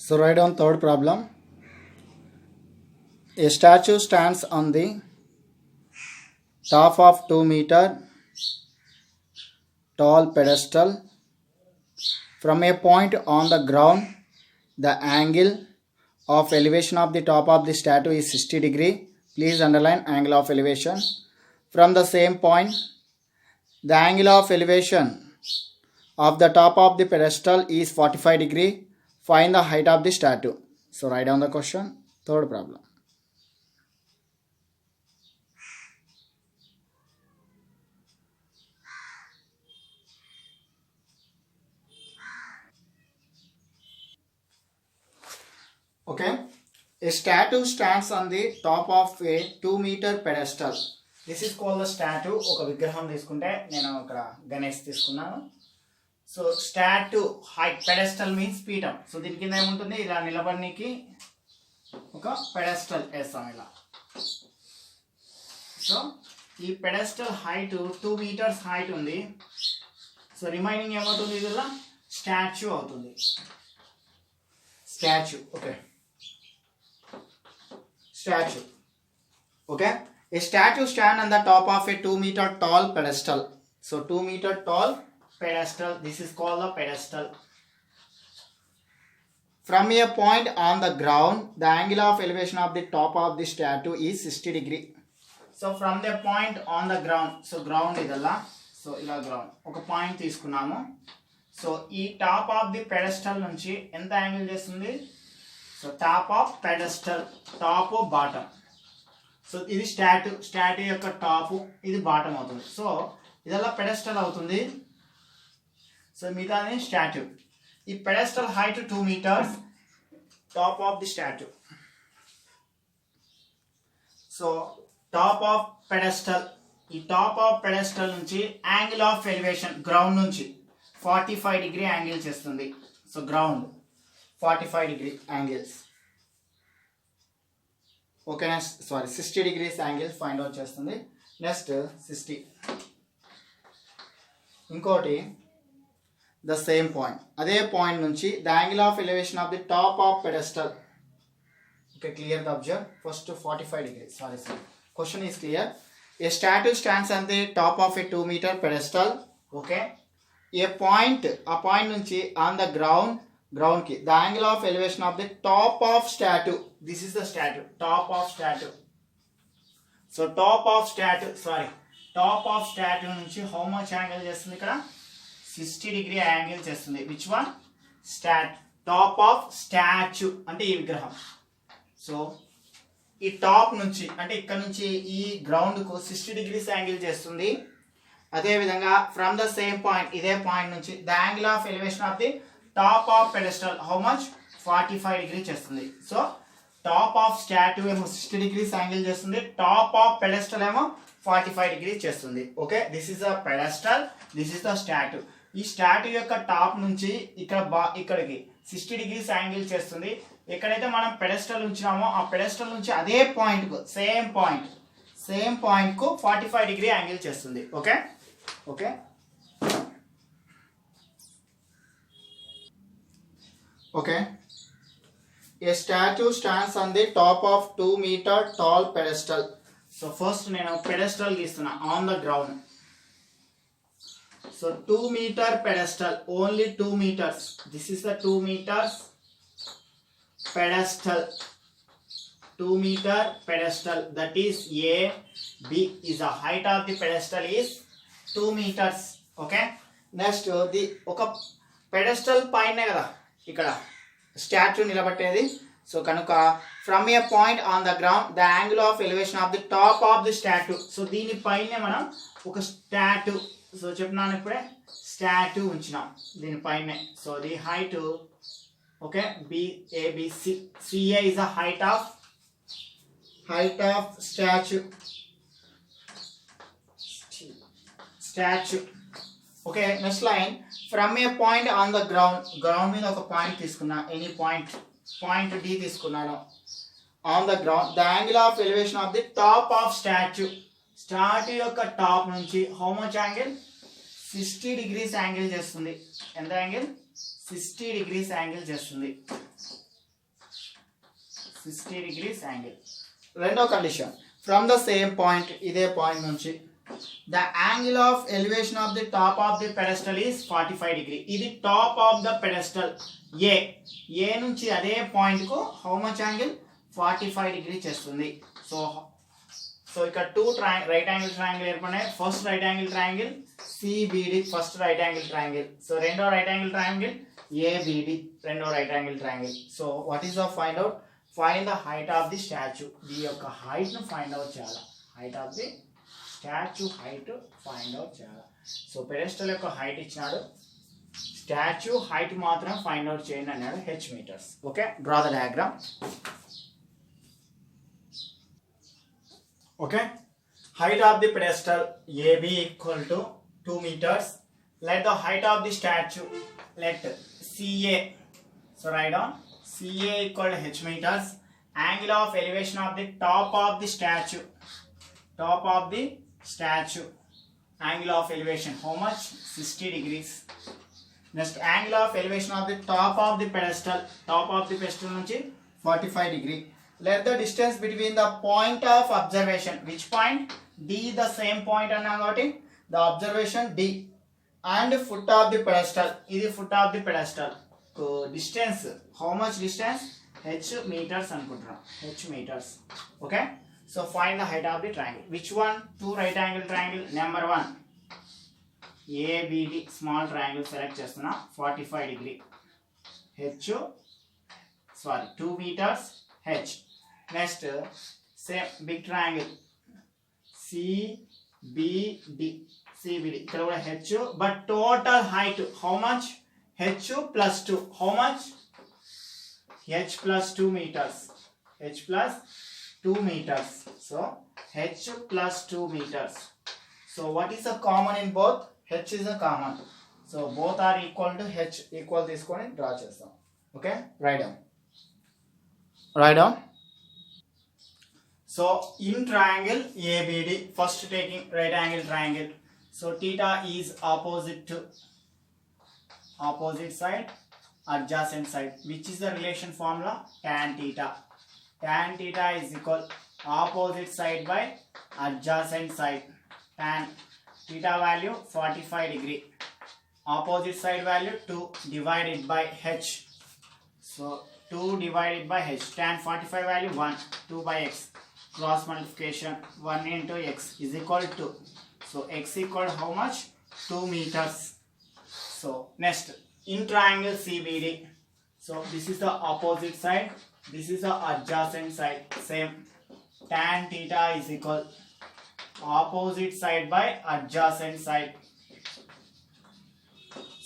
So write down third problem. A statue stands on the top of 2-meter tall pedestal. From a point on the ground, the angle of elevation of the top of the statue is 60 degree. Please underline angle of elevation. From the same point, the angle of elevation of the top of the pedestal is 45 degree. Find the height of the statue. So write down the question. Third problem. Okay. A statue stands on the top of a 2-meter pedestal. This is called the statue. ఒక విగ్రహం తీసుకుంటే నేను ఇక్కడ గణేష్ తీసుకున్నాను. So statue height pedestal means పీఠం. So దీని కింద ఏముంటుంది, ఇలా నిలబడడానికి ఒక పెడెస్టల్ వేస్తాం ఇలా. సో ఈ పెడెస్టల్ హైట్ 2 meters హైట్ ఉంది. సో రిమైనింగ్ ఏమవుతుంది, ఇలా స్టాచ్యూ అవుతుంది. Statue okay, statue. Okay, a statue stand on the top of a 2-meter tall pedestal. So 2-meter tall pedestal, this is called the pedestal. From a point on the ground, the angle of elevation of the top of the statue is 60 degree. So from the point on the ground, so ground idalla, so ila ground oka point తీసుకున్నాము. So ఈ top of the pedestal నుంచి ఎంత angle చేస్తుంది, so top of pedestal, top bottom. So ఇది statue యొక్క top, ఇది bottom అవుతుంది. So ఇదల్లా pedestal అవుతుంది. సో మిగతాది స్టాట్యూ. ఈ pedestal height 2 meters, top of the statue. So top of pedestal, ఈ టాప్ ఆఫ్ పెడెస్టల్ నుంచి యాంగిల్ ఆఫ్ ఎలివేషన్ గ్రౌండ్ నుంచి 45 degree యాంగిల్ చేస్తుంది. So ground 45 degree angles. ఓకేనా, sorry 60 degrees angles find out చేస్తుంది. Next 60. ఇంకోటి the same point, అదే point నుంచి the angle of elevation of the top of pedestal. Okay, clear the observe. First 45 degrees. Sorry question is clear. A statue stands on the top of A 2-meter pedestal. Okay, A point, ఆ point నుంచి on the ground కి the angle of elevation of the top of statue. This is the statue, top of statue. So top of statue నుంచి how much angle చేస్తుంది, ఇక్కడ 60 degree angle చేస్తుంది. Which one, top of statue అంటే ఈ విగ్రహం. So ఈ top నుంచి అంటే ఇక్కడ నుంచి ఈ గ్రౌండ్ కు 60 degrees యాంగిల్ చేస్తుంది. అదే విధంగా ఫ్రమ్ ద సేమ్ పాయింట్, ఇదే పాయింట్ నుంచి the angle of elevation of the top of pedestal how much, 45 degree చేస్తుంది. సో టాప్ ఆఫ్ స్టాట్యూ ఏమో 60 degrees యాంగిల్ చేస్తుంది, టాప్ ఆఫ్ పెడెస్టల్ ఏమో 45 degree చేస్తుంది. Okay, this is the pedestal, this is the statue. ఈ statue యొక్క top నుంచి ఇక్కడికి 60 degrees angle చేస్తుంది. ఎక్కడైతే మనం పెడెస్టల్ ఉంచినామో ఆ పెడెస్టల్ నుంచి అదే పాయింట్ కు సేమ్ పాయింట్ కు 45 degree యాంగిల్ చేస్తుంది. Okay okay okay. A statue stands on the top of 2-meter tall pedestal. So first నేను pedestal గీస్తున్నా on the ground. So 2-meter pedestal, only 2 meters. This is the 2 meters pedestal. 2-meter pedestal, that is A, B is the height of the pedestal is 2 meters. Okay, next the ఒక pedestal పైన కదా ఇక్కడ statue నిలబట్టేది. So కనుక from a point on the ground the angle of elevation of the top of the statue. So దీనిపైనే మనం ఒక statue, so చెప్పినాను ఇప్పుడే, స్టాట్యూ ఉంచినాం దీనిపైనే. So the height okay, BABC, CA is the height of statue. Okay, next line, from a point on the ground మీద ఒక point తీసుకున్నా, ఎనీ పాయింట్ D తీసుకున్నాను. on the ground, the angle of elevation of the top of statue యొక్క top నుంచి how much angle, 60 degrees angle చేస్తుంది. ఎంత angle, 60 degrees angle చేస్తుంది. 60 degrees angle. రెండో condition, from the same point, ఇదే point నుంచి the angle of elevation of the top of the pedestal is 45 degree. ఇది top of the pedestal A నుంచి అదే point కు హౌ మచ్ యాంగిల్ 45 డిగ్రీ చేస్తుంది. So ఇక్కడ two right angle triangle ఏర్పడినాయి. First right angle triangle CBD, first right angle triangle. So రెండో right angle triangle ABD, రెండో right angle triangle. So what is the find out? Find the height of the statue. ఈ యొక్క height ను find out చేయాలి. Height of the statue height find out చేయాలి. So pedestal యొక్క height ఇచ్చినాడు, statue height మాత్రం find out చేయండి అన్నాడు, h metres. Okay, draw the diagram. Okay, height of the pedestal AB equal to 2 meters. Let the height of the statue, let CA, so write down CA equal to h meters. Angle of elevation of the top of the statue, top of the statue, angle of elevation how much? 60 degrees. Next, angle of elevation of the top of the pedestal, top of the pedestal nunchi 45 degree. Let the distance between the point of observation, which point? D, the same point anna goti, the observation D, and foot of the pedestal, ఇది foot of the pedestal. Distance, how much distance? h meters అనుకుంటున్నాం, h meters. Okay, so find the height of the triangle. Which one? Two right angle triangle. Number 1 ABD, small triangle select చేస్తున్నా, 45 degree, h 2 meters h. Next, same big triangle CBD, ఇక్కడ కూడా h, but total height how much? h plus 2, how much? h plus 2 meters, h plus 2 meters. So h plus 2 meters. So what is the common in both? h is a common, so both are equal to h. equal తీసుకొని draw చేస్తాం. Okay, write down. So in triangle ABD, first taking right angle triangle, so theta is opposite to opposite side, adjacent side. Which is the relation formula? Tan theta. Tan theta is equal opposite side by adjacent side. Tan theta value 45 degree, opposite side value 2 divided by h. So 2 divided by h. Tan 45 value 1, 2 by x. Cross multiplication, 1 into x is equal to, so x equal how much? 2 meters. So next, in triangle CBD, so this is the opposite side, this is the adjacent side. Same, tan theta is equal opposite side by adjacent side.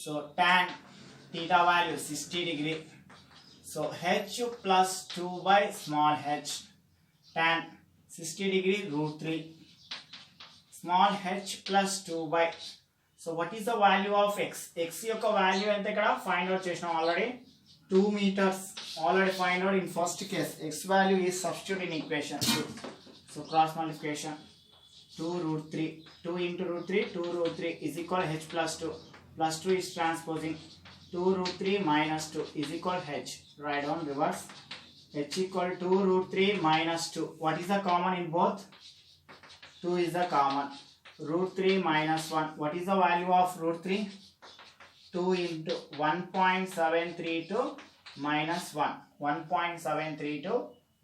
So tan theta value 60 degree, so h plus 2 by small h. Tan 60 degree √3, small h plus 2 by, so what is the value of x? x యొక్క value ఎంత ఇక్కడ find out చేసినాం already, 2 meters already find out in first case. X value is substitute in equation 2, so cross multiplication, 2 into √3, 2 is equal h plus 2, plus 2 is transposing, 2 minus 2 is equal h. Write down reverse, h equal to 2 minus 2. What is the common in both? 2 is the common. 3 minus 1. What is the value of 3? 2 into 1.732 minus 1. 1.732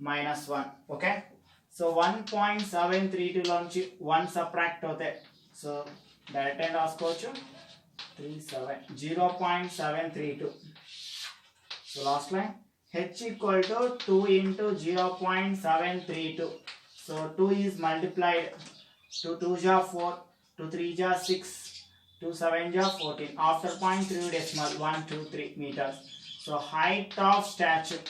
minus 1. Okay. So 1.732 లోంచి 1 subtract అవుతాయి. So direct and రాసుకోవచ్చు, 0.732. So last line, h equal to 2 into 0.732. So 2 is multiplied, 2 2 ja 4, 2 3 ja 6, 2 7 ja 14. After point 3 decimal, 1 2 3 meters. So height of statue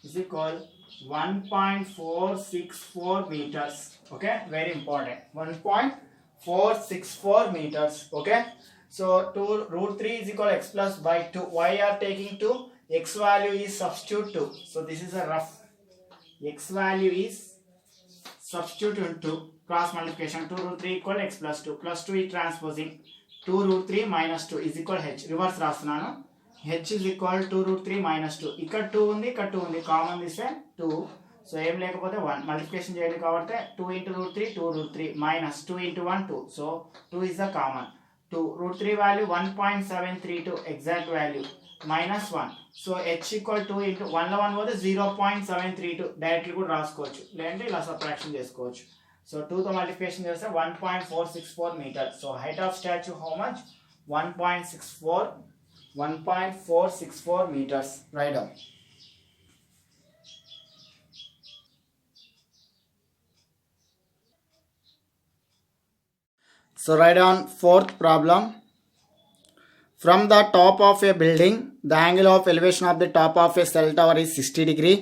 is equal 1.464 meters. Okay, very important, 1.464 meters. Okay, so 2 √3 is equal x plus by 2. Why are taking 2? X value is substitute 2. So this is a rough, x value is substitute into cross multiplication, 2 √3 equal x plus 2, plus 2 is transposing, 2√3 minus 2 is equal h. Reverse రాస్తున్నాను. h is equal to 2√3 minus 2. ఇక్కడ 2 ఉంది, ఇక్కడ 2 ఉంది, common తీస్తే 2. So ఏం లేకపోతే 1 multiplication చేయాలి కాబట్టి 2 into √3 2√3 minus 2 into 1 2. So 2 is the common. 2 √3 value 1.732 exact value minus 1. So h equal to into 1లో 1 పోతే 0.732 డైరెక్ట్లీ కూడా రాసుకోవచ్చు, లేదంటే ఇలా సబ్ట్రాక్షన్ చేసుకోవచ్చు. సో 2తో మల్టిప్లికేషన్ చేస్తే 1.464 metre. So height of statue how much? 1.464 meters. Write down. So write down fourth problem. From the top of a building, the angle of elevation of the top of a cell tower is 60 degree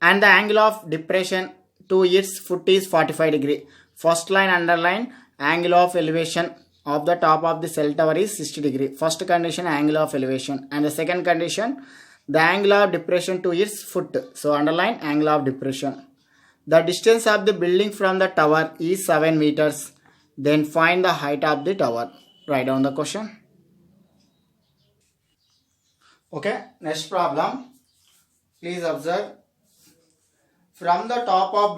and the angle of depression to its foot is 45 degree. First line underline, angle of elevation of the top of the cell tower is 60 degree. First condition, angle of elevation, and the second condition, the angle of depression to its foot. So underline angle of depression. The distance of the building from the tower is 7 meters. Then find the height of the tower. Write down the question. Okay, next problem. Please observe. From the top of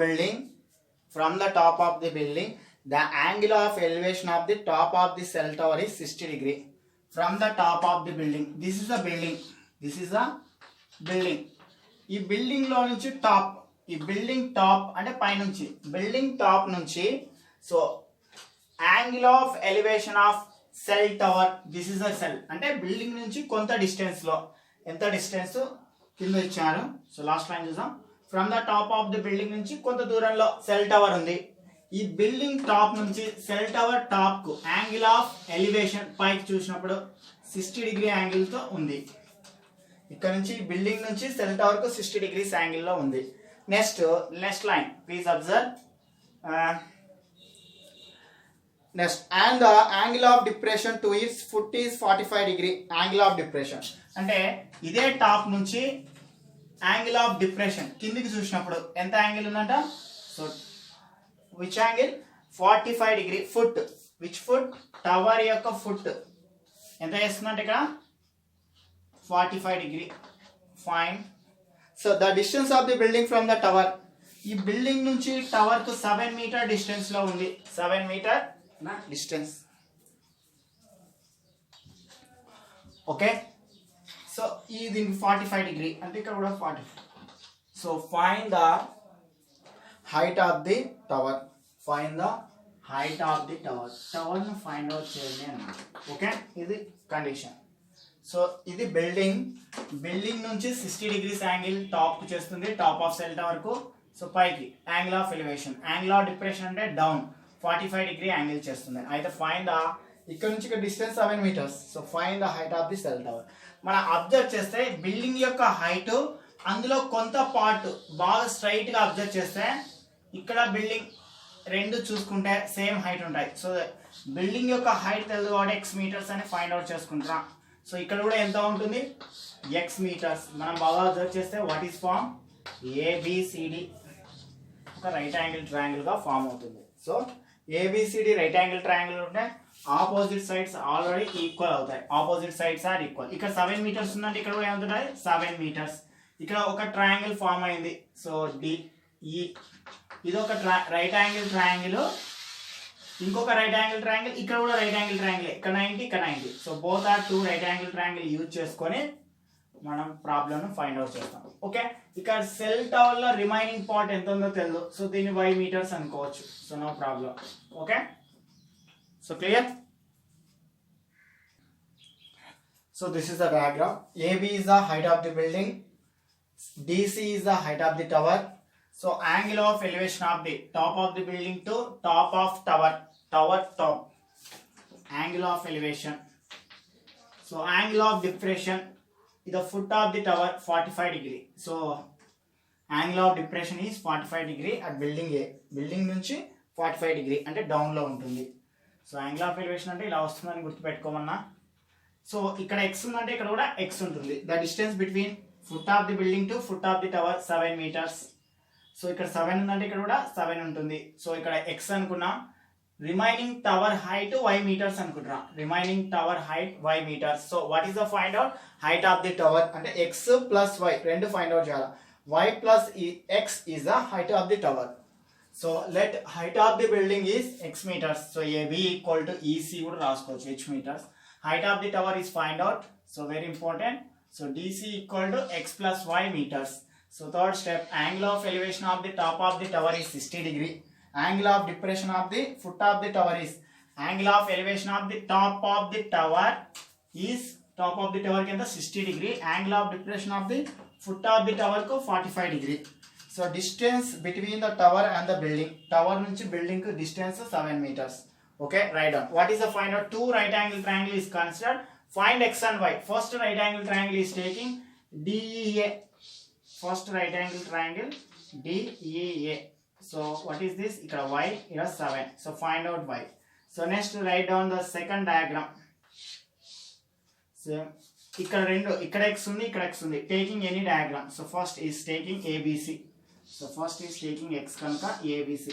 the building, the angle of elevation of the top of the cell tower is 60 degree. From the top of the building, this is a building. ఈ building లో నుంచి top, ఈ building top అంటే పైనుంచి, building top నుంచి so angle of elevation of cell tower, this is a cell అంటే building నుంచి కొంత డిస్టెన్స్ లో, ఎంత డిస్టెన్స్ కింద ఇచ్చారు. సో లాస్ట్ లైన్ చూద్దాం. From the top of the building నుంచి కొంత దూరంలో సెల్ టవర్ ఉంది. ఈ బిల్డింగ్ టాప్ నుంచి సెల్ టవర్ టాప్ కు యాంగిల్ ఆఫ్ ఎలివేషన్ పైకి చూసినప్పుడు 60 డిగ్రీ యాంగిల్ తో ఉంది. ఇక్కడ నుంచి బిల్డింగ్ నుంచి సెల్ టవర్ కు 60 డిగ్రీస్ యాంగిల్ లో ఉంది. Next line please observe. Next, and the angle of depression to it's foot is 45 degree. Angle of depression అంటే ఇదే టాప్ నుంచి యాంగిల్ ఆఫ్ డిప్రెషన్ కిందికి చూసినప్పుడు ఎంత యాంగిల్ ఉందంట? So which angle? 45 degree. Foot, which foot? Tower యొక్క foot ఎంత చేస్తుందంటే ఇక్కడ 45 degree. Fine. So the distance of the building from the tower, ఈ బిల్డింగ్ నుంచి టవర్ కు 7 మీటర్ డిస్టెన్స్ లో ఉంది. 7 మీటర్ డిస్టెన్స్. ఓకే, సో ఈ దీనికి 45 డిగ్రీ అంటే ఇక్కడ కూడా 45. So find the height of the tower. Find the height of the tower. Tower ను ఫైండ్ అవుట్ చేయండి అన్నమాట. ఓకే, ఇది కండిషన్. సో ఇది బిల్డింగ్ నుంచి 60 డిగ్రీస్ యాంగిల్ టాప్ కు చేస్తుంది, టాప్ ఆఫ్ సెల్ టవర్ కు. సో పైకి angle of elevation, angle of depression అంటే డౌన్ 45 డిగ్రీ యాంగిల్ చేస్తుంది. అయితే ఫైండ్ ద, ఇక్కడ నుంచి ఇక్కడ distance 7 metres. So find the height of the cell tower. మనం అబ్జర్వ్ చేస్తే బిల్డింగ్ యొక్క హైట్, అందులో కొంత పార్ట్ బాగా స్ట్రైట్ గా అబ్జర్వ్ చేస్తే ఇక్కడ బిల్డింగ్ రెండు చూసుకుంటే సేమ్ హైట్ ఉంటాయి. సో బిల్డింగ్ యొక్క హైట్ తెలుసు కాబట్టి x మీటర్స్ అని ఫైండ్ అవుట్ చేసుకుంటున్నాం. సో ఇక్కడ కూడా ఎంత ఉంటుంది? x metres. మనం బాగా అబ్జర్వ్ చేస్తే వాట్ ఈస్ ఫార్మ్? ABCD ఒక రైట్ యాంగిల్ ట్రయాంగిల్ గా ఫామ్ అవుతుంది. So ABCD right angle triangle ఉంటే ఆపోజిట్ సైడ్స్ ఆల్రెడీ ఈక్వల్ అవుతాయి. Opposite sides are equal. ఇక్కడ 7 మీటర్స్ ఉందంటే ఇక్కడ కూడా ఏమవుతుంటాయి? 7 మీటర్స్. ఇక్కడ ఒక ట్రయాంగిల్ ఫామ్ అయింది. సో DE ఇది ఒక రైట్ యాంగిల్ ట్రయాంగిల్, ఇంకొక రైట్ యాంగిల్ ట్రయాంగిల్, ఇక్కడ కూడా రైట్ యాంగిల్ ట్రయాంగిల్, ఇక్కడ 90 ఇక్కడ 90. So both are 2 right angle triangle use చేసుకొని మనం ప్రాబ్లమ్ ను ఫైండ్ అవుట్ చేస్తాం. ఓకే, ఇక్కడ సెల్ టవర్ లో రిమైనింగ్ పార్ట్ ఎంత ఉందో తెలియదు. సో దీన్ని y మీటర్స్ అనుకోవచ్చు. So no problem. Okay, so clear. So this is the diagram. AB is the height of the building, DC is the height of the tower. So angle of elevation of the top of the building to top of tower top, angle of elevation. So angle of depression is the foot of the tower 45 degree. So angle of depression is 45 degree at building A. Building నుంచి 45 degree అంటే down లో ఉంటుంది. So angle of elevation అంటే ఇలా వస్తుందని గుర్తుపెట్టుకోమన్నా. So ఇక్కడ x ఉందంటే ఇక్కడ కూడా x ఉంటుంది. The distance between foot of the building to foot of the tower 7 metres. So ఇక్కడ 7 ఉందంటే ఇక్కడ కూడా 7 ఉంటుంది. సో ఇక్కడ x అనుకున్నాం, remaining tower height y meters అనుకుంటున్నా. Remaining tower height y meters. So what is the find out height of the tower అంటే x plus y రెండు ఫైండ్ అవుట్ చేయాలి. y plus x is the height of the tower. So let height of the building is x meters. So AB equal to EC కూడా రాసుకోవచ్చు h meters. Height of the tower is find out. So very important. So DC equal to x plus y meters. So third step, angle of elevation of the top of the tower is 60 degree. Angle of depression of the foot of the tower is, angle of elevation of the top of the tower is, top of the tower కింద 60 degree. Angle of depression of the foot of the tower కు 45 degree. So distance between the tower and the building. Tower నుంచి building కు distance 7 meters. Okay, write down. What is the find out? Two right angle triangle is considered. Find x and y. First right angle triangle is taking DEA. First right angle triangle DEA. So what is this? Ikkada y, here 7. So find out y. So next write down the second diagram. So ikkada x undi, ikkada x undi. Taking any diagram. So first is taking ABC. So first is taking x kanuka ABC.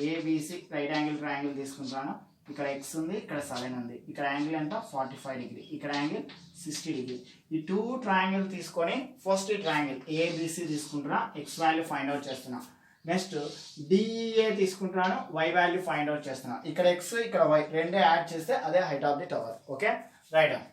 ABC right angle triangle తీసుకుంటాను. ఇక్కడ x ఉంది, ఇక్కడ 7 ఉంది. ఇక్కడ angle ఎంత 45 degree, ఇక్కడ angle 60 degree. ఈ two triangle తీసుకొని ఫస్ట్ ట్రయాంగిల్ ABC తీసుకుంటున్నా, x వాల్యూ ఫైండ్ అవుట్ చేస్తున్నా. నెక్స్ట్ DEA తీసుకుంటున్నాను, y వాల్యూ ఫైండ్ అవుట్ చేస్తున్నా. ఇక్కడ x ఇక్కడ y రెండే యాడ్ చేస్తే అదే height of the tower. Okay, right down.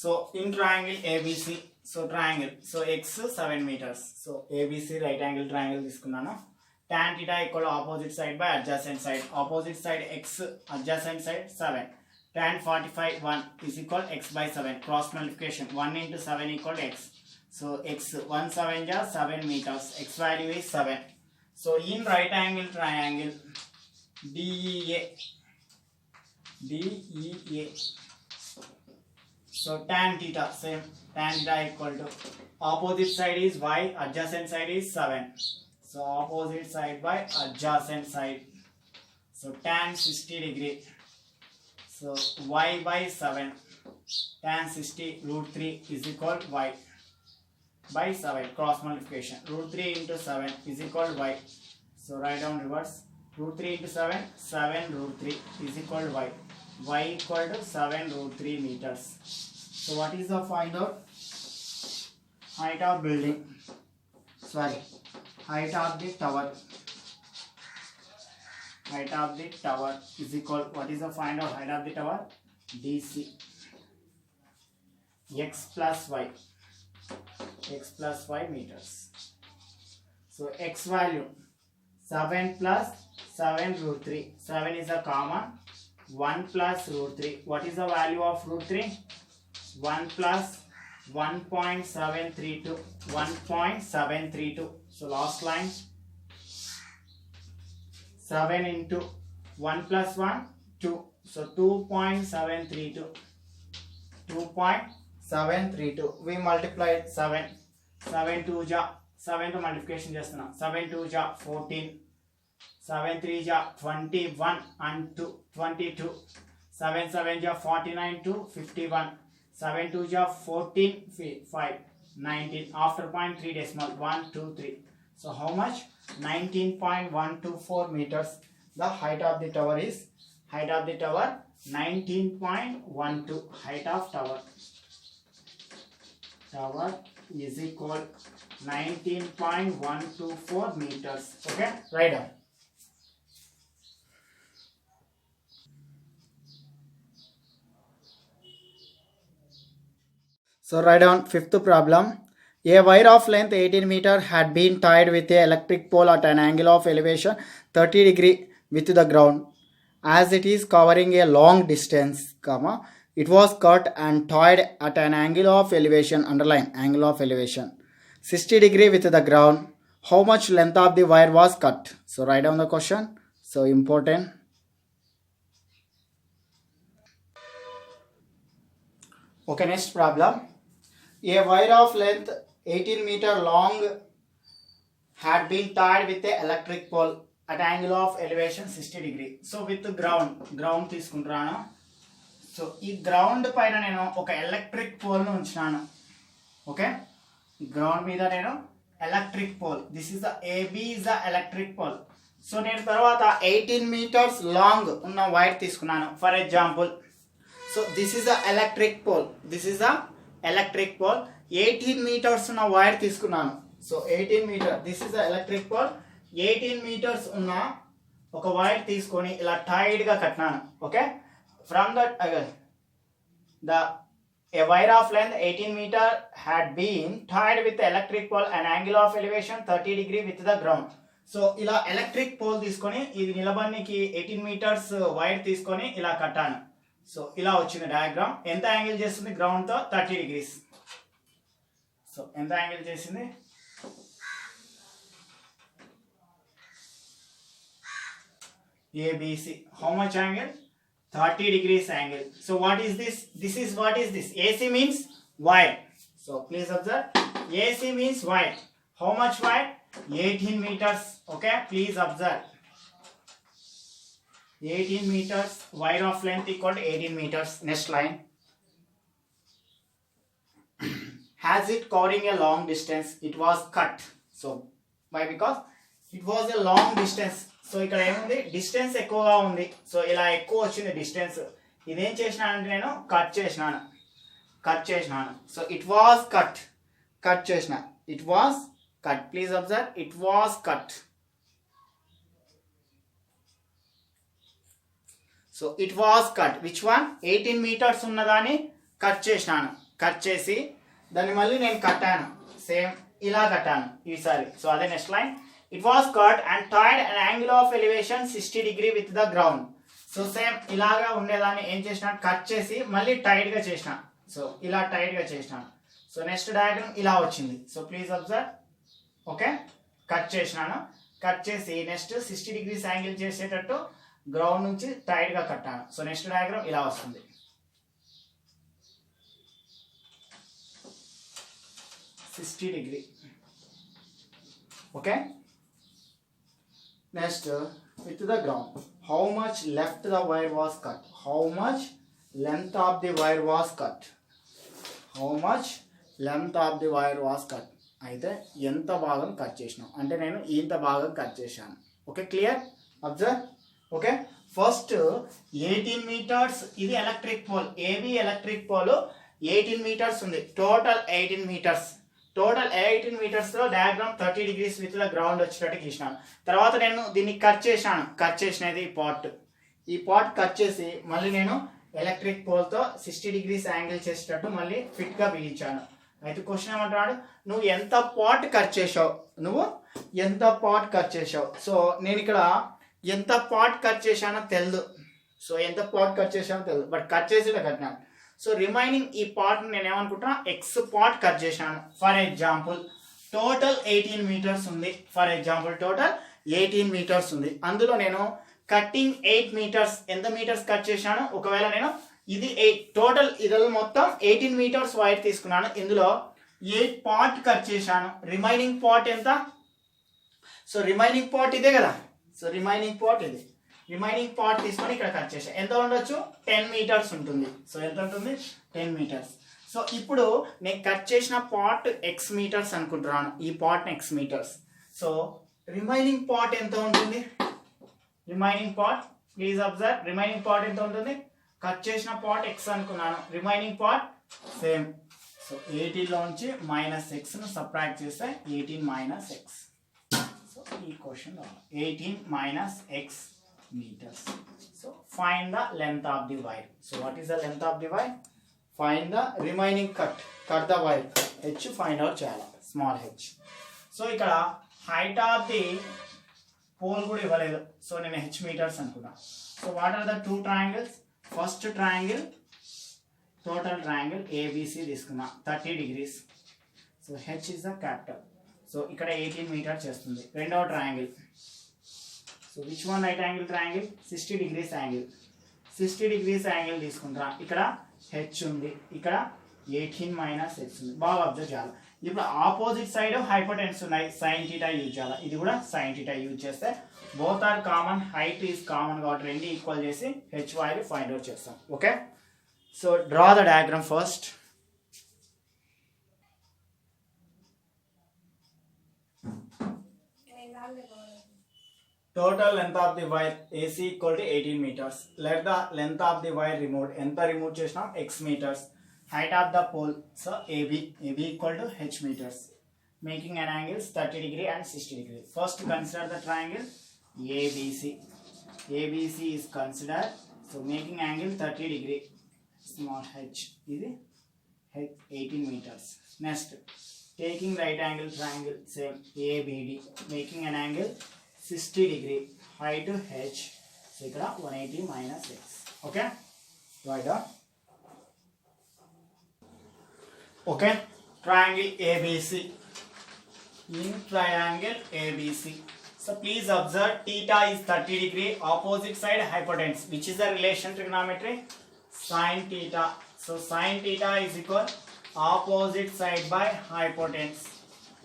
So in triangle ABC, so triangle, so x 7 meters. So ABC right angle triangle తీసుకున్నాను. Tan theta equal opposite side by adjacent side. Opposite side x, adjacent side 7. Tan 45 1 is equal x by 7. Cross multiplication 1 into 7 equal x. So x 1 7 ja 7 meters. X value is 7. So in right angle triangle DEA. So tan theta, same, tan theta equal to opposite side is y, adjacent side is 7. So opposite side by adjacent side. So tan 60 degree. So y by 7. Tan 60 root 3 is equal y by 7. Cross multiplication. Root 3 into 7 is equal y. So write down reverse. Root 3 into 7, 7 root 3 is equal y. Y equal to 7 root 3 meters. So what is the find out? Height of building. Sorry, height of the tower. Height of the tower is equal. What is the find out? Height of the tower? DC. X plus y. X plus y meters. So x value 7 plus 7 root 3. 7 is a common. 1 plus root 3. What is the value of root 3? 1 plus 1.732. 1.732. So last line 7 into 1 plus 1 2. So 2.732. 2.732. We multiplied 7. 7 2 ja 7 to multiplication చేస్తున్నా. 7 2 ja 14. 7 3 ja 21 and 2 22. 7 7 ja 49 to 51. 7 2 ja 14 5 19. After point 3 decimal 1 2 3. So how much? 19.124 meters. The height of the tower is, height of the tower 19.12. height of tower is equal 19.124 meters. Okay, write down. So write down fifth problem. A wire of length 18 meter had been tied with a electric pole at an angle of elevation 30 degree with the ground. As it is covering a long distance, it was cut and tied at an angle of elevation, underline angle of elevation, 60 degree with the ground. How much length of the wire was cut? So write down the question. So important. Okay, next problem. A wire of length 18 meter long had been tied with a electric pole at angle of elevation 60 degree. So with the ground తీసుకుంటాను. So ఈ ground పైన నేను ఒక electric పోల్ను ఉంచినాను. Okay, ground మీద నేను electric pole, this is the AB is the electric pole. So నేను తర్వాత 18 meters లాంగ్ ఉన్న వైర్ తీసుకున్నాను for example. So this is the electric pole, this is the electric pole. 18 meters ఉన్న wire తీసుకున్నాను. So 18 meter, this is the electric pole. 18 meters ఉన్న ఒక wire తీసుకొని ఇలా టైట్ గా కట్టినాను. Okay, from that the a wire of length 18 meter had been tied with the electric pole an angle of elevation 30 degree with the ground. So ఇలా electric pole తీసుకొని ఇది నిలబడికి 18 meters wire తీసుకొని ఇలా కట్టాను. సో ఇలా వచ్చింది డయాగ్రామ్. ఎంత angle చేస్తుంది గ్రౌండ్ తో? 30 degrees. సో ఎంత యాంగిల్ చేసింది? ABC. How much angle? 30 degrees angle. So what is this? This is what is this? AC means wire. So please observe. AC means wire. How much wire? 18 meters. Okay, please observe. 18 meters. Wire of length equal to 18 meters. Next line. Has it covering a long distance? It was cut. So why? Because it was a long distance. So ఇక్కడ ఏముంది? Distance ఎక్కువగా ఉంది. So ఇలా ఎక్కువ వచ్చింది distance. ఇదేం చేసినానంటే నేను cut చేసినాను. సో ఇట్ వాజ్ కట్ చేసిన. It was cut. Please observe, it was cut. So it was cut. Which one? 18 meters ఉన్నదాన్ని కట్ చేసినాను. కట్ చేసి దాన్ని మళ్ళీ నేను కట్టాను. సేమ్ ఇలా కట్టాను ఈసారి. సో అదే next line. It was cut and tied an angle of elevation 60 degree with the ground. So same ఇలాగా ఉండేదాన్ని ఏం చేసిన? కట్ చేసి మళ్ళీ టైట్ గా చేసిన. సో ఇలా టైట్ గా చేసినాను. సో నెక్స్ట్ డయాగ్రామ్ ఇలా వచ్చింది. So please observe. Okay, cut చేసినాను. కట్ చేసి నెక్స్ట్ 60 degrees యాంగిల్ చేసేటట్టు గ్రౌండ్ నుంచి టైట్ గా కట్టాను. సో నెక్స్ట్ డయాగ్రామ్ ఇలా వస్తుంది. 60 degree. Okay, next with the ground. How much left the wire was cut? How much length of the wire was cut? How much length of the wire was cut? అయితే ఎంత భాగం cut చేసినాం అంటే నేను ఇంత భాగం కట్ చేశాను. Okay, clear? Observe. Okay, first 18 meters. ఇది electric pole, AB electric pole. 18 meters ఉంది. Total 18 meters. టోటల్ 18 meters లో diagram 30 degrees with the ground వచ్చేటట్టు గీసినాను. తర్వాత నేను దీన్ని కట్ చేశాను. కట్ చేసినది ఈ పార్ట్ కట్ చేసి మళ్ళీ నేను ఎలక్ట్రిక్ పోల్ తో 60 degrees యాంగిల్ చేసేటట్టు మళ్ళీ ఫిట్ గా బిగించాను. అయితే క్వశ్చన్ ఏమంటున్నాడు? నువ్వు ఎంత పార్ట్ కట్ చేసావు? సో నేను ఇక్కడ ఎంత పార్ట్ కట్ చేశానో తెలియదు. బట్ కట్ చేసి కట్టినాను. సో రిమైనింగ్ ఈ పార్ట్ నేను ఏమనుకుంటున్నా? ఎక్స్ పార్ట్ కట్ చేశాను. ఫర్ ఎగ్జాంపుల్ టోటల్ 18 meters ఉంది. టోటల్ 18 meters ఉంది. అందులో నేను కట్టింగ్ 8 meters. ఎంత మీటర్స్ కట్ చేశాను? ఒకవేళ నేను ఇది 8 టోటల్ ఇది మొత్తం 18 meters వైర్ తీసుకున్నాను. ఇందులో 8 part కట్ చేశాను. రిమైనింగ్ పార్ట్ ఎంత? సో రిమైనింగ్ పార్ట్ ఇదే కదా. సో రిమైనింగ్ పార్ట్ తీసుకొని ఇక్కడ కట్ చేసా. ఎంత ఉండొచ్చు? 10 meters ఉంటుంది. సో ఎంత ఉంటుంది? 10 meters. సో ఇప్పుడు నేను కట్ చేసిన పార్ట్ x meters అనుకుంటున్నాను. ఈ part x meters. So remaining part ఎంత ఉంటుంది? Please observe. రిమైనింగ్ పార్ట్ ఎంత ఉంటుంది? కట్ చేసిన పార్ట్ x అనుకున్నాను. Remaining part same. సో 18 లోంచి -x ను సబ్ట్రాక్ట్ చేస్తే 18 - x. సో ఈ question 18 - x meters. So find the length of the wire. So what is the length of the wire? Find the remaining cut the wire. H find out chala, small h. So ఇక్కడ height of the pole కూడా ఇవ్వలేదు. So నేను h meters అనుకున్నా. So what are the two triangles? First triangle, total triangle ABC తీసుకున్నా 30 degrees. So h is the capital. So ఇక్కడ 18 meters చేస్తుంది. రెండవ triangle. So which one right angle triangle? 60 degrees angle. 60 degrees angle తీసుకుంటా. ఇక్కడ H ఉంది, ఇక్కడ 18 - x ఉంది. బాగా అబ్జర్వ్ చేయాలి. ఇప్పుడు ఆపోజిట్ సైడ్ హైపోటెన్స్ ఉన్నాయి. సైన్ థీటా యూజ్ చేయాలి. ఇది కూడా సైన్ థీటా యూజ్ చేస్తే both are common, height is common కాబట్టి రెండు ఈక్వల్ చేసి హెచ్ వాల్యూ ఫైండ్ అవుట్ చేస్తాం. Okay, so draw the diagram first. Total length of the wire AC equal to 18 meters. Let the length of the wire removed. Enta remove chesnam x meters. Height of the pole, so AB equal to h meters. Making an angles 30 degree and 60 degree. First consider the triangle ABC. ABC is considered. So making angle 30 degree. Small h is 18 meters. Next, taking right angle triangle same ABD, making an angle 60 degree. Height to h. So here 180 minus x. Okay. Write down. Okay. Triangle ABC. In triangle ABC. So please observe theta is 30 degree, opposite side hypotenuse. Which is the relation trigonometry? Sin theta. So sin theta is equal opposite side by hypotenuse.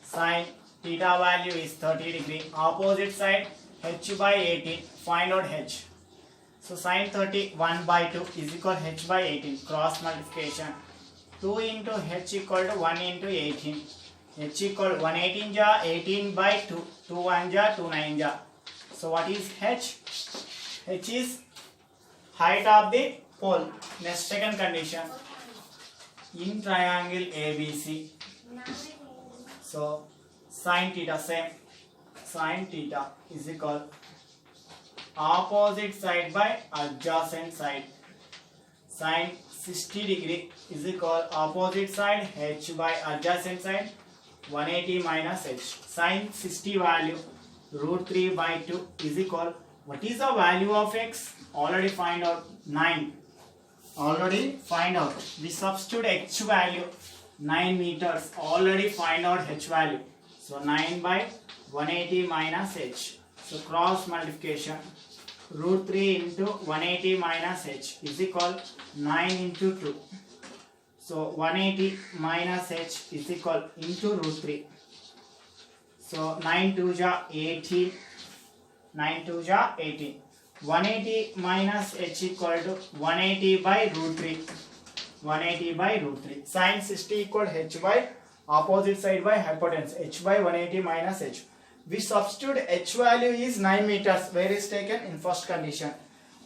Sin theta value is 30 degree. Opposite side h by 18. Find out h. So sin 30 1 by 2 is equal h by 18. Cross multiplication. 2 into h equal to 1 into 18. H equal 118 ja 18 by 2. 2 1 ja 2 9 ja. So what is h? H is height of the pole. Next second condition. In triangle ABC. So sin theta same. Sin theta is equal opposite side by adjacent side. Sin 60 degree is equal opposite side h by adjacent side 180 minus h. Sin 60 value root 3 by 2 is equal. What is the value of x? Already find out 9. Already find out. We substitute h value 9 meters. Already find out h value. So 9 by 180 minus h. So cross multiplication. Root 3 into 180 minus h is equal 9 into 2. So 180 minus h is equal into root 3. So 9 2 ja 18. 9 2 ja 18. 180 minus h equal to 180 by root 3. 180 by root 3. Sin 60 equal h by opposite side by hypotenuse. H by 180 minus h. We substitute h value is 9 meters. Where is taken? In first condition.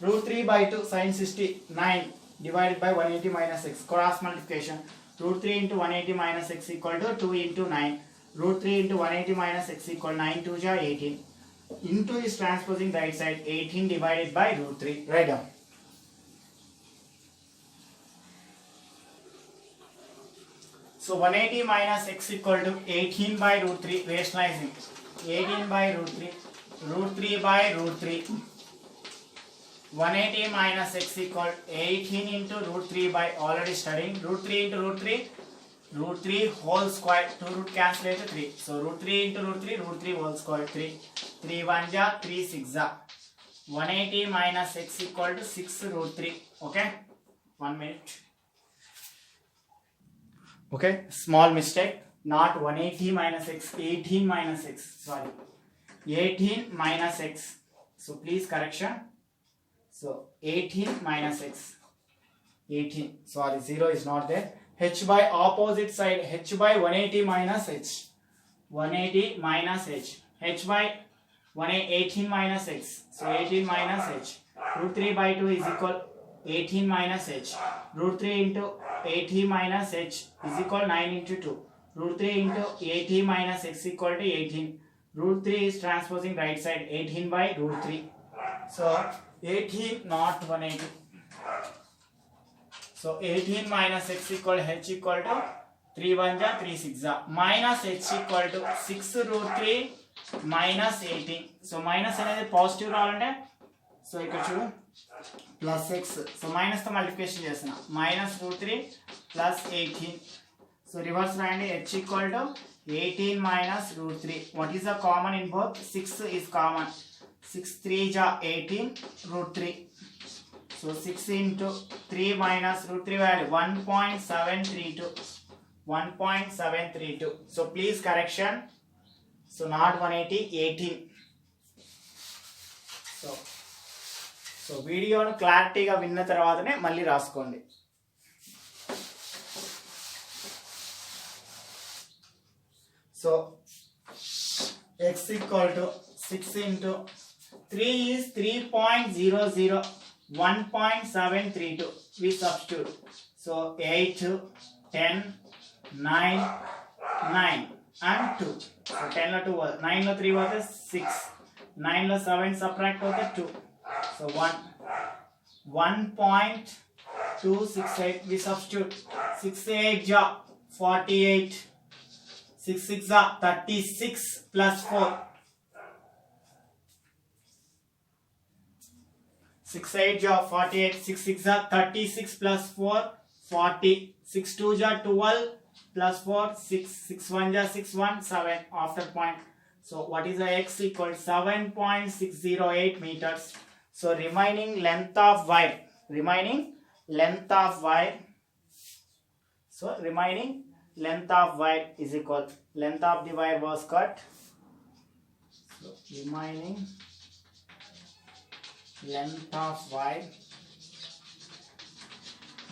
Root 3 by 2 sin 60 9 divided by 180 minus x. Cross multiplication. Root 3 into 180 minus x equal to 2 into 9. Root 3 into 180 minus x equal 9 2 ja 18. Into is transposing right side. 18 divided by root 3. Write down. So 180 minus x equal to 18 by root 3. Rationalizing. 18 by root 3. Root 3 by root 3. 180 minus x equal 18 into root 3 by already studying. Root 3 into root 3. Root 3 whole square. 2 root cancel to 3. So root 3 into root 3. Root 3 whole square 3. 3 1 ja 3 6 ja. 180 minus x equal to 6 root 3. Okay. 1 minute. Okay. Small mistake. Not 180 minus x. 18 minus x. Sorry. 18 minus x. So please correction. So 18 minus x. 18. Sorry. 0 is not there. H by opposite side. H by 180 minus h. 180 minus h. H by 18 minus x. So 18 minus h. Root 3 by 2 is equal 18 minus h. Root 3 into 80 minus h is equal 9 into 2. Root 3 into 80 minus x equal to 18. Root 3 is transposing right side. 18 by root 3. So 18 not 180. So 18 minus x equal h equal to 3 1 ja 3 6 ja. Minus h equal to 6 root 3 minus 18. So minus అనేది positive రావాలంటే so ఇక్కడ చూడు plus x. So minus తో multiplication చేస్తున్నా. Minus root 3 plus 18. So reverse రాయండి. h equal to 18 minus root 3. What is the common in both? 6 is common. 6 3 ja 18 root 3. So 6 into 3 minus root 3 value 1.732. 1.732. So please correction. So not 180, 18. So వీడియోను క్లారిటీగా విన్న తర్వాతనే మళ్ళీ రాసుకోండి. So x equal to 6 into 3 is 3.00, 1.732. We substitute. So 8, 10, 9, 9 and 2. So 10 lo 2 9 lo 3 was 6. 9 lo 7 subtract was 2. So 1.268. We substitute. 6 8 ja 48. 6 6 ja 36 plus 4. 6 8 ja 48. 6 6 ja 36 plus 4 40. 6 2 ja 12 plus 4 6. 6 1 ja 6 1 7 after point. So what is the x equal 7.608 meters. So remaining length of wire. So remaining length of wire is equal. Length of the wire was cut. So remaining length of wire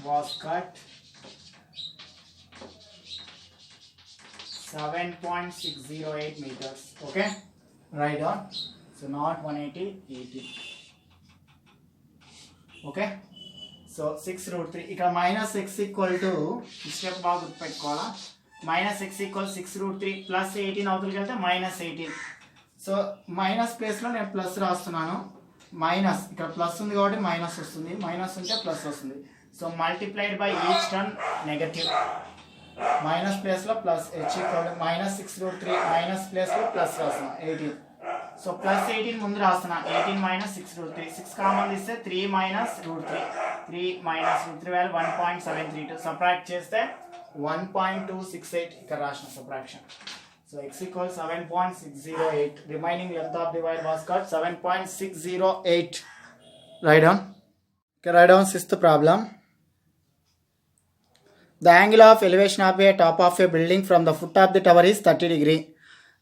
was cut 7.608 meters. Okay, write down. So not 180, 80. Okay, so 6 root 3 ఇక్కడ minus x equal to ఈ step బాగా గుర్తుపెట్టుకోవాలా. minus x equal 6 root 3 plus 18 అవతలకి వెళ్తే minus 18. So minus ప్లేస్లో నేను plus రాస్తున్నాను. Minus ఇక్కడ plus ఉంది కాబట్టి మైనస్ వస్తుంది, మైనస్ ఉంటే ప్లస్ వస్తుంది. So multiplied by each term negative. Minus ప్లేస్లో plus h equal minus 6 root 3 minus ప్లేస్లో ప్లస్ రాస్తున్నా 18. సో ప్లస్ 18 ముందు రాస్తున్నా 18 మైనస్ 6 రూట్ 3. 6 కామన్ తీస్తే 3 minus root 3. 3 minus root 3 value 1.732. Subtract చేస్తే 1.268 ఇక్కడ రాసిన subtraction. So x equals 7.608. Remaining length of the wire was cut 7.608. Write down. Okay, write down sixth problem. The angle of elevation of a top of a building from the foot of the tower is 30 degree,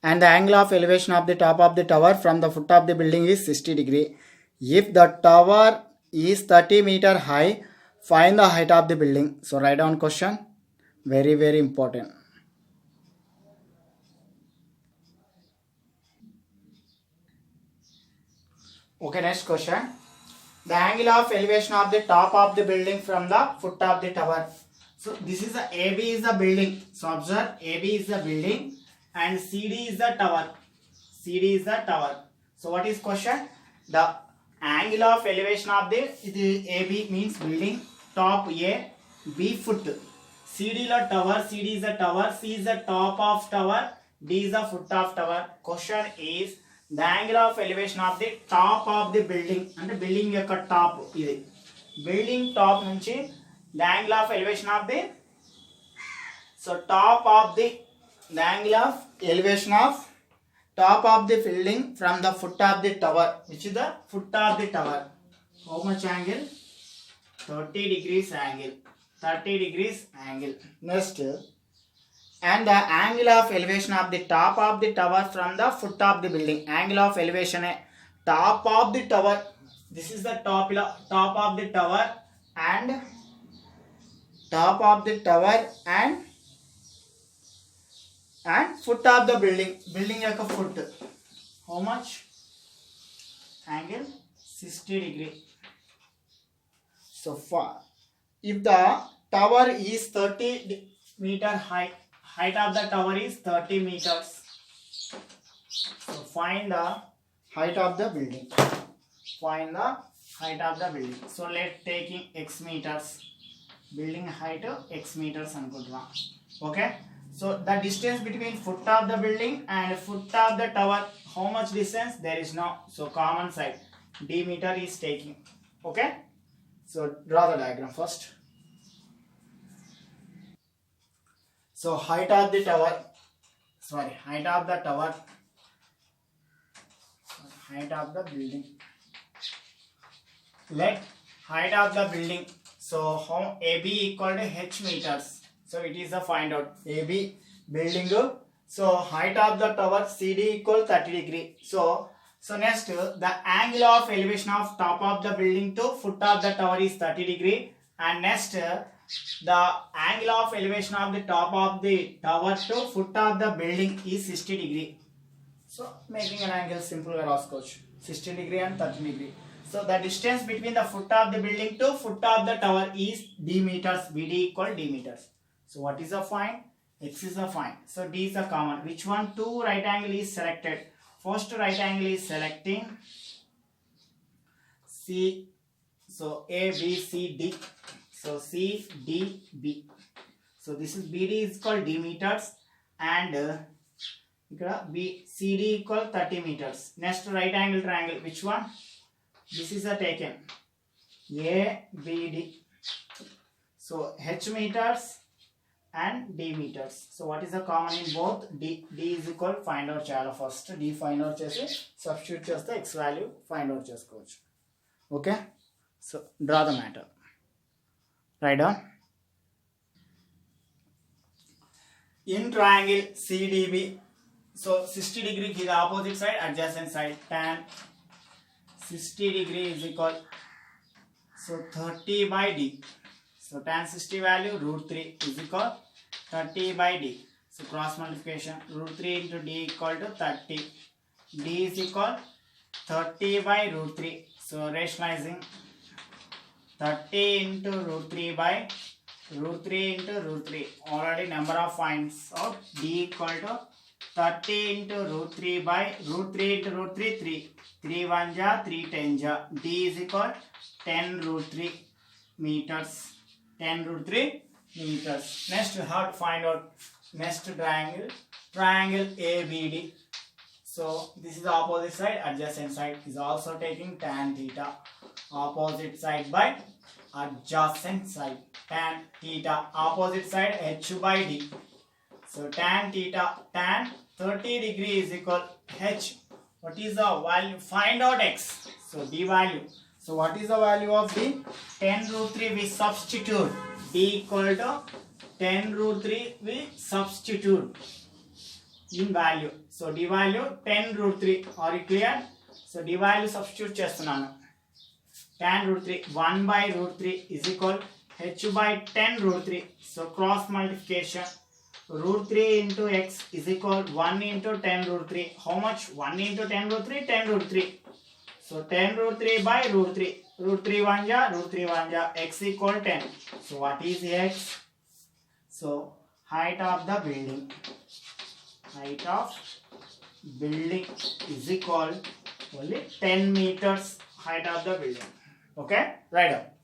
and the angle of elevation of the top of the tower from the foot of the building is 60 degree. If the tower is 30 meter high, find the height of the building. So write down question. Very very important. Okay, next question. The angle of elevation of the top of the building from the foot of the tower. So this is the AB is the building. So observe, AB is the building and CD is the tower. CD is the tower. So what is question? The angle of elevation of the AB means building, top A, B foot. CD is the tower, CD is the tower, C is the top of tower, D is the foot of tower. Question is the angle of elevation of the top of the building. And the building యొక్క top ఇది. Building top నుంచి the angle of elevation of the top of the angle of elevation of top of the building from the foot of the tower, which is the foot of the tower. How much angle? 30 degrees angle. 30 degrees angle. Next, and the angle of elevation of the top of the tower from the foot of the building. Angle of elevation top of the tower. This is the top of the tower and top of the tower and foot of the building. Building like a foot. How much? Angle 60 degree. So far, if the tower is 30 meter high, height of the tower is 30 meters. So find the height of the building. Find the height of the building. So let's taking x meters. Building height x meters anukuntunna. Okay. So the distance between foot of the building and foot of the tower, how much distance? There is no. So common side d meter is taking. Okay. So draw the diagram first. So height of the tower, height of the tower, height of the building. Let height of the building. So how AB equal to h meters. So it is a find out. AB building. So height of the tower CD equal 30 degree. So next the angle of elevation of top of the building to foot of the tower is 30 degree. And next the angle of elevation of the top of the tower to foot of the building is 60 degree. So making an angle simple గా రాసుకోవచ్చు 60 degree and 30 degree. So the distance between the foot of the building to foot of the tower is d meters. Vd equal d meters. So what is the find? X is the find. So d is the common. Which one? Two right angle is selected. First right angle is selecting C. So A, B, C, D. So C, D, B. So this is BD is called d meters and ఇక్కడ BCD equal 30 meters. Next right angle triangle. Which one? This is a taken ABD. So H meters and D meters. So what is the common in both? D is equal find out చేయాలి first. D find out చేసి substitute చేస్తే X value find out చేసుకోవచ్చు. Okay. So draw the matter. Write down. In triangle CDB. So 60 degree is the opposite side, adjacent side. Tan 60 degree is equal, so 30 by D. So tan 60 value √3 is equal 30 by D. So cross multiplication, √3 into D equal to 30. D is equal 30 by √3. So rationalizing 30 into √3 by √3 into √3. Already number of finds out. D equal to 30 into √3 by √3 into √3 3. 3 1 ja 3 10 ja. D is equal 10 √3 meters. 10 √3 meters. Next we have to find out next triangle ABD. So this is the opposite side, adjacent side is also taking tan theta. Opposite side by adjacent side. Tan theta opposite side H by D. So tan theta, tan 30 degree is equal H. What is the value? Find out X. So D value. So what is the value of D? 10 √3 we substitute. D equal to 10 √3 we substitute in value. So D value 10 √3. Are you clear? So D value substitute చేస్తున్నాను. Tan √3 1 by √3 is equal H by 10 √3. So cross multiplication. √3 into X is equal 1 into 10 √3. How much? 1 into 10 √3? 10 √3. So 10 √3 by √3. √3 1 ja, √3 1 ja. X equal 10. So what is X? So height of the building. Height of building is equal only 10 meters height of the building. Okay? Right up.